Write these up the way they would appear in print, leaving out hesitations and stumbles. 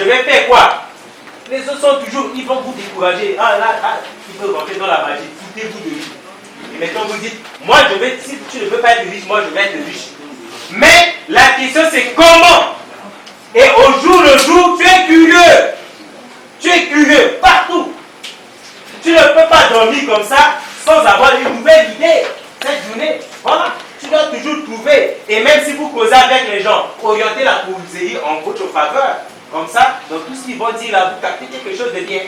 je vais faire quoi? Les autres sont toujours, ils vont vous décourager. Ah là, il faut rentrer dans la magie, foutez-vous de lui. Et maintenant vous dites, moi je vais, si tu ne veux pas être riche, moi je vais être riche. Mais la question c'est comment? Et au jour le jour, tu es curieux. Tu es curieux partout. Tu ne peux pas dormir comme ça sans avoir une nouvelle idée. Cette journée, voilà, tu dois toujours trouver. Et même si vous causez avec les gens, orientez la causerie en votre faveur. Comme ça, dans tout ce qu'ils vont dire là, vous captez quelque chose de bien.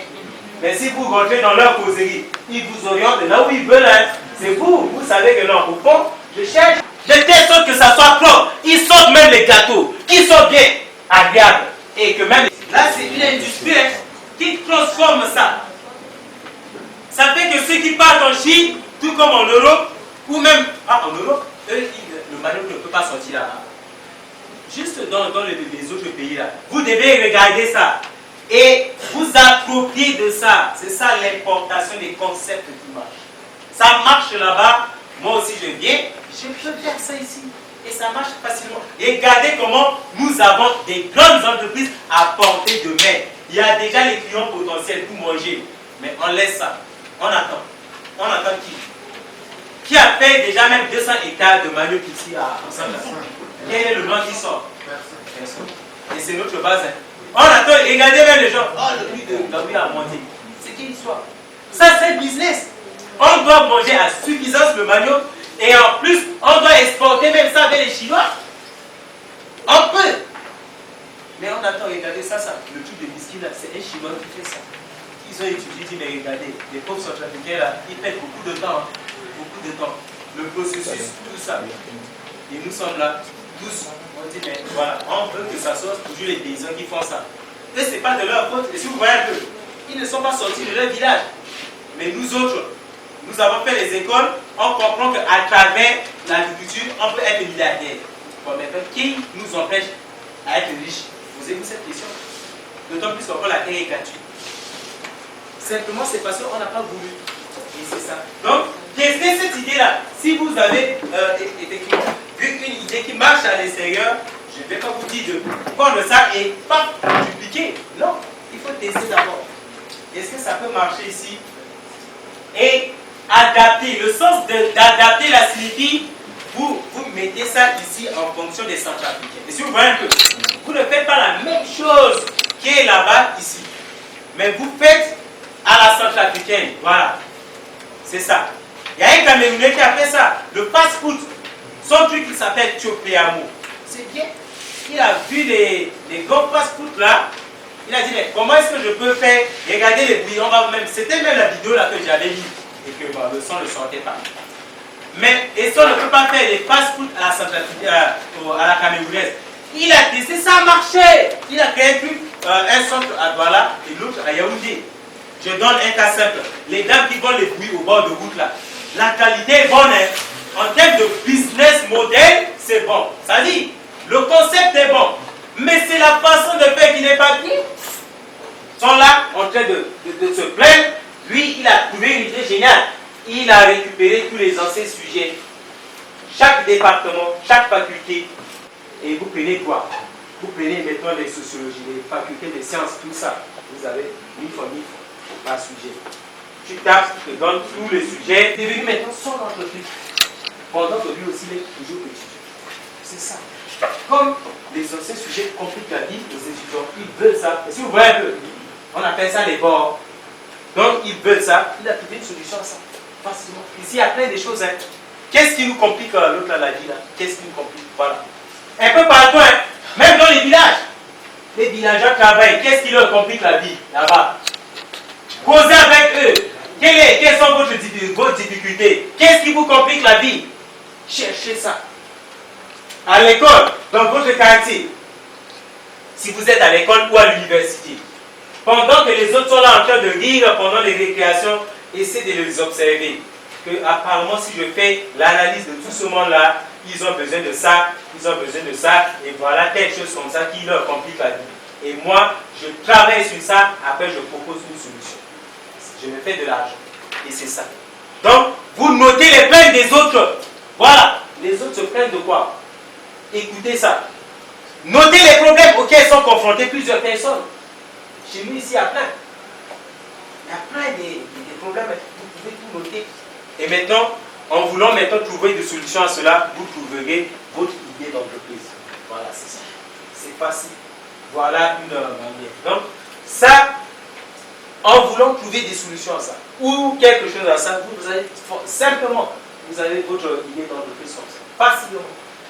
Mais si vous rentrez dans leur causerie, ils vous orientent là où ils veulent être. C'est vous, vous savez que non, au fond, je cherche de telle sorte que ça soit propre. Ils sortent même les gâteaux, qui sont bien agréables. Et que même, là c'est une industrie qui transforme ça. Ça fait que ceux qui partent en Chine, tout comme en Europe, ou même en Europe, eux, le manioc ne peut pas sortir là. Juste dans les autres pays là. Vous devez regarder ça. Et vous approprier de ça. C'est ça l'importation des concepts qui marchent. Ça marche là-bas. Moi aussi je viens. Je peux faire ça ici. Et ça marche facilement. Et regardez comment nous avons des grandes entreprises à portée de main. Il y a déjà les clients potentiels pour manger. Mais on laisse ça. On attend. On attend qui? Qui a fait déjà même 200 hectares de manioc ici à Ensemble? Quel est le nom qui sort? Personne. Et c'est notre base. On attend, regardez même les gens. Oh, le prix de la vie a monté. C'est quelle histoire? Ça, c'est business. On doit manger à suffisance le manioc. Et en plus, on doit exporter même ça avec les Chinois. On peut. Mais on attend, regardez ça, le truc de whisky là, c'est un Chinois qui fait ça. Ils ont étudié, ils disent, mais regardez, les pauvres centrafricains là, ils perdent beaucoup de temps. Beaucoup de temps. Le processus, tout ça. Et nous sommes là, tous. On dit, mais voilà, on veut que ça soit toujours les paysans qui font ça. Eux, ce n'est pas de leur faute. Et si vous voyez un peu, ils ne sont pas sortis de leur village. Mais nous autres, nous avons fait les écoles, on comprend qu'à travers l'agriculture, on peut être milliardaire. Bon, maintenant, qui nous empêche à être riches? Posez-vous cette question. D'autant plus qu'encore la terre est gratuite. Simplement, c'est parce qu'on n'a pas voulu. Et c'est ça. Donc, testez cette idée-là. Si vous avez effectivement vu une idée qui marche à l'extérieur, je ne vais pas vous dire de prendre ça et pas dupliquer. Non, il faut tester d'abord. Est-ce que ça peut marcher ici? Et adapter. Le sens d'adapter la signifie, vous mettez ça ici en fonction des centrafricains. Et si vous voyez un peu, vous ne faites pas la même chose qui est là-bas, ici. Mais vous faites à la centrafricaine. Voilà. C'est ça. Il y a un Camerounais qui a fait ça. Le fast-food. Son truc qui s'appelle Tchopéamo. C'est bien. Il a vu les gros fast-food là. Il a dit, mais comment est-ce que je peux faire? Regardez les bruits. C'était même la vidéo là que j'avais mis. Et que bon, le son ne sortait pas. Mais et ça, on ne peut pas faire des fast-food à la camerounaise. Il a testé, ça a marché. Il a créé un centre à Douala et l'autre à Yaoundé. Je donne un cas simple. Les dames qui vendent les bruits au bord de route là, la qualité est bonne. Hein. En termes de business model, c'est bon. Ça dit, le concept est bon. Mais c'est la façon de faire qui n'est pas bien. Ils sont là en train de se plaindre. Lui, il a trouvé une idée géniale. Il a récupéré tous les anciens sujets. Chaque département, chaque faculté. Et vous prenez quoi? Vous prenez maintenant les sociologies, les facultés des sciences, tout ça. Vous avez 1000 fois par sujet. Tu tapes, tu te donnes tous les sujets. Il est devenu maintenant son entreprise. Pendant que lui aussi, il est toujours étudiant. C'est ça. Comme les anciens sujets compliquent la vie aux étudiants, ils veulent ça. Et si vous voyez un peu, on appelle ça les bords. Donc, ils veulent ça. Il a trouvé une solution à ça. Facilement. Ici, il y a plein de choses. Hein. Qu'est-ce qui nous complique l'autre là, la vie là? Qu'est-ce qui nous complique? Voilà. Un peu partout, hein. Même dans les villages. Les villageois travaillent. Qu'est-ce qui leur complique la vie là-bas? Causez avec eux. Quelles sont vos difficultés? Qu'est-ce qui vous complique la vie? Cherchez ça. À l'école, dans votre quartier, si vous êtes à l'école ou à l'université, pendant que les autres sont là en train de rire pendant les récréations, essayez de les observer. Que apparemment, si je fais l'analyse de tout ce monde-là, ils ont besoin de ça, ils ont besoin de ça, et voilà telle chose comme ça qui leur complique la vie. Et moi, je travaille sur ça, après je propose une solution. Je me fais de l'argent. Et c'est ça. Donc, vous notez les plaintes des autres. Voilà. Les autres se plaignent de quoi? Écoutez ça. Notez les problèmes auxquels sont confrontées plusieurs personnes. Chez nous, ici, il y a plein. Il y a plein de problèmes. Vous pouvez tout noter. Et maintenant, en voulant maintenant trouver des solutions à cela, vous trouverez votre idée d'entreprise. Voilà, c'est ça. C'est facile. Voilà une manière. Donc, ça, en voulant trouver des solutions à ça, ou quelque chose à ça, vous allez simplement, vous avez votre idée d'entreprise comme ça. Facilement.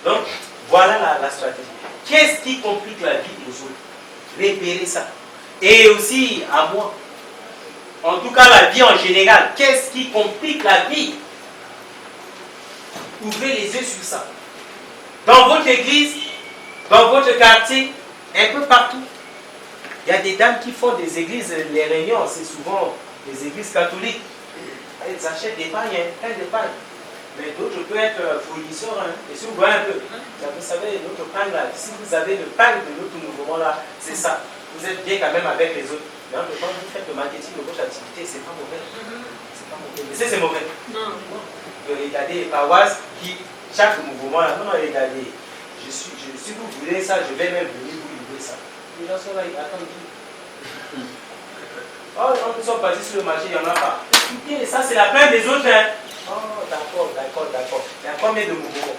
Donc, voilà la stratégie. Qu'est-ce qui complique la vie aux autres? Repérez ça. Et aussi à moi. En tout cas, la vie en général. Qu'est-ce qui complique la vie? Ouvrez les yeux sur ça. Dans votre église, dans votre quartier, un peu partout. Il y a des dames qui font des églises, les réunions, c'est souvent des églises catholiques. Elles achètent des pagnes, plein de pagnes. Mais d'autres peuvent être fournisseurs. Hein. Et si vous voyez un peu, vous savez, notre pagne là, si vous avez le pagne de notre mouvement là, c'est ça. Vous êtes bien quand même avec les autres. Mais en même temps, vous faites le marketing de votre activité, c'est pas mauvais. C'est pas mauvais. Mais c'est mauvais. Non. Regardez les paroisses qui, chaque mouvement là, non, regardez. Si vous voulez ça, je vais même venir vous livrer ça. Les gens sont là, ils attendent. Oh, nous sommes partis sur le marché, il n'y en a pas. Écoutez, ça c'est la plainte des autres. Hein. Oh, d'accord. Il y a combien de mouvements?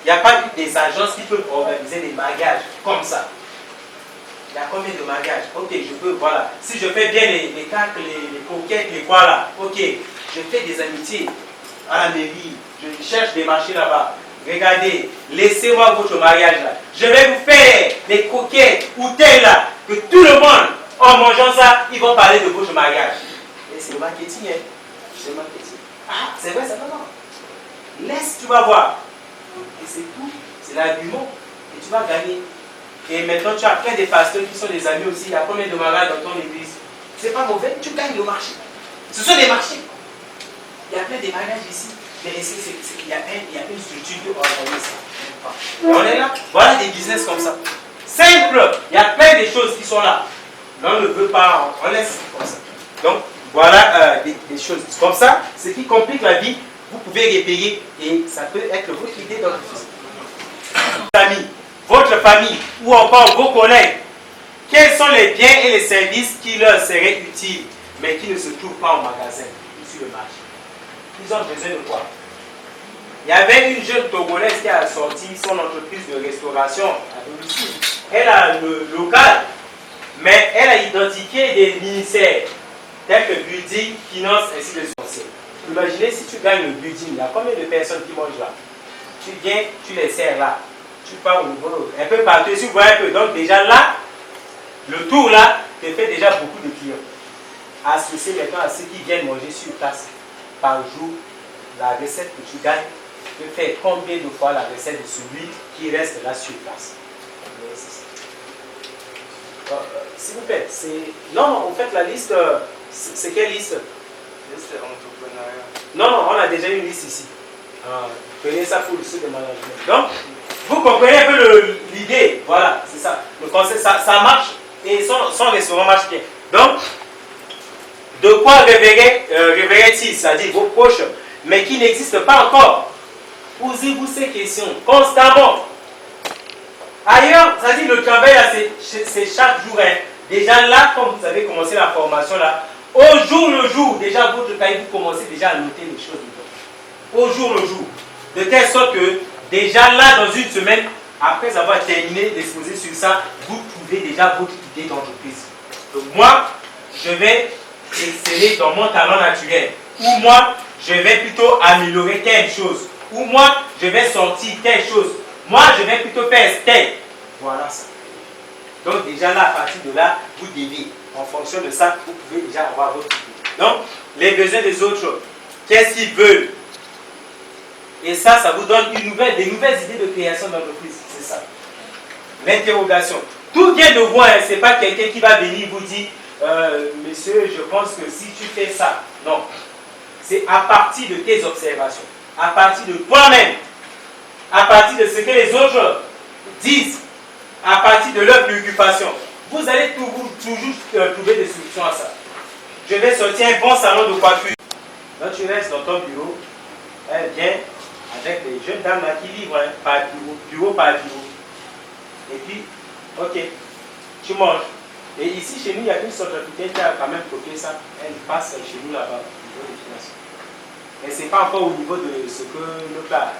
Il n'y a pas des agences qui peuvent organiser des mariages comme ça. Il y a combien de mariages? Ok, je peux, voilà. Si je fais bien les tacles, les coquettes, les quoi là, ok, je fais des amitiés à la mairie, je cherche des marchés là-bas. Regardez, laissez-moi votre mariage là. Je vais vous faire des coquettes ou telles là, que tout le monde, en mangeant ça, ils vont parler de votre mariage. Et c'est le marketing, hein. C'est le marketing. Ah, c'est vrai, ça va non. Laisse, tu vas voir. Et c'est tout. C'est l'argument. Et tu vas gagner. Et maintenant, tu as plein de pasteurs qui sont des amis aussi. Il y a combien de mariages dans ton église? C'est pas mauvais, tu gagnes le marché. Ce sont des marchés. Il y a plein de mariages ici. Mais il y a une structure qui organise ça. Et on est là. Voilà des business comme ça. Simple. Il y a plein de choses qui sont là. Mais on ne veut pas, on laisse comme ça. Donc, voilà des choses comme ça. Ce qui complique la vie, vous pouvez repérer et ça peut être votre idée d'entreprise. Votre famille ou encore vos collègues, quels sont les biens et les services qui leur seraient utiles, mais qui ne se trouvent pas au magasin ou sur le marché? Ils ont besoin de quoi? Il y avait une jeune Togolaise qui a sorti son entreprise de restauration à domicile. Elle a le local, mais elle a identifié des ministères tels que building, finance, ainsi de suite. Imaginez si tu gagnes le building, il y a combien de personnes qui mangent là? Tu viens, tu les sers là. Tu pars au niveau un peu partout, si vous voyez un peu. Donc déjà là, le tour là, te fait déjà beaucoup de clients. Associé maintenant à ceux qui viennent manger sur place par jour, la recette que tu gagnes peut faire combien de fois la recette de celui qui reste là sur place. S'il vous plaît, non, en fait la liste, c'est quelle liste? Liste entrepreneuriat. Non, on a déjà une liste ici. Prenez ça pour le sud de management. Donc, vous comprenez un peu l'idée. Voilà, c'est ça. Le concept, ça marche et son restaurant marche bien. Donc, de quoi révérait-il, c'est-à-dire vos proches, mais qui n'existent pas encore? Posez-vous ces questions constamment. Ailleurs, c'est-à-dire le travail, c'est chaque jour. Hein. Déjà là, quand vous avez commencé la formation, là, au jour le jour, déjà votre cahier, vous commencez déjà à noter les choses. Au jour le jour. De telle sorte que, déjà là, dans une semaine, après avoir terminé d'exposer sur ça, vous trouvez déjà votre idée d'entreprise. Donc moi, je vais exceller dans mon talent naturel. Ou moi, je vais plutôt améliorer quelque chose. Ou moi, je vais sortir quelque chose. Moi, je vais plutôt faire tel. Voilà ça. Donc déjà là, à partir de là, vous devez, en fonction de ça, vous pouvez déjà avoir votre idée. Donc, les besoins des autres, qu'est-ce qu'ils veulent? Et ça vous donne des nouvelles idées de création d'entreprise. C'est ça. L'interrogation. Tout vient de vous, hein, ce n'est pas quelqu'un qui va venir vous dire, monsieur, je pense que si tu fais ça. Non. C'est à partir de tes observations, à partir de toi-même, à partir de ce que les autres disent, à partir de leurs préoccupations. Vous allez toujours trouver des solutions à ça. Je vais sortir un bon salon de coiffure. Donc tu restes dans ton bureau, bien, avec les jeunes dames là qui livrent, hein, par bureau par bureau. Et puis, ok, tu manges. Et ici, chez nous, il y a une centrafricaine qui a quand même bloqué ça. Elle passe chez nous là-bas, au niveau des finances. Mais ce n'est pas encore au niveau de ce que l'autre a.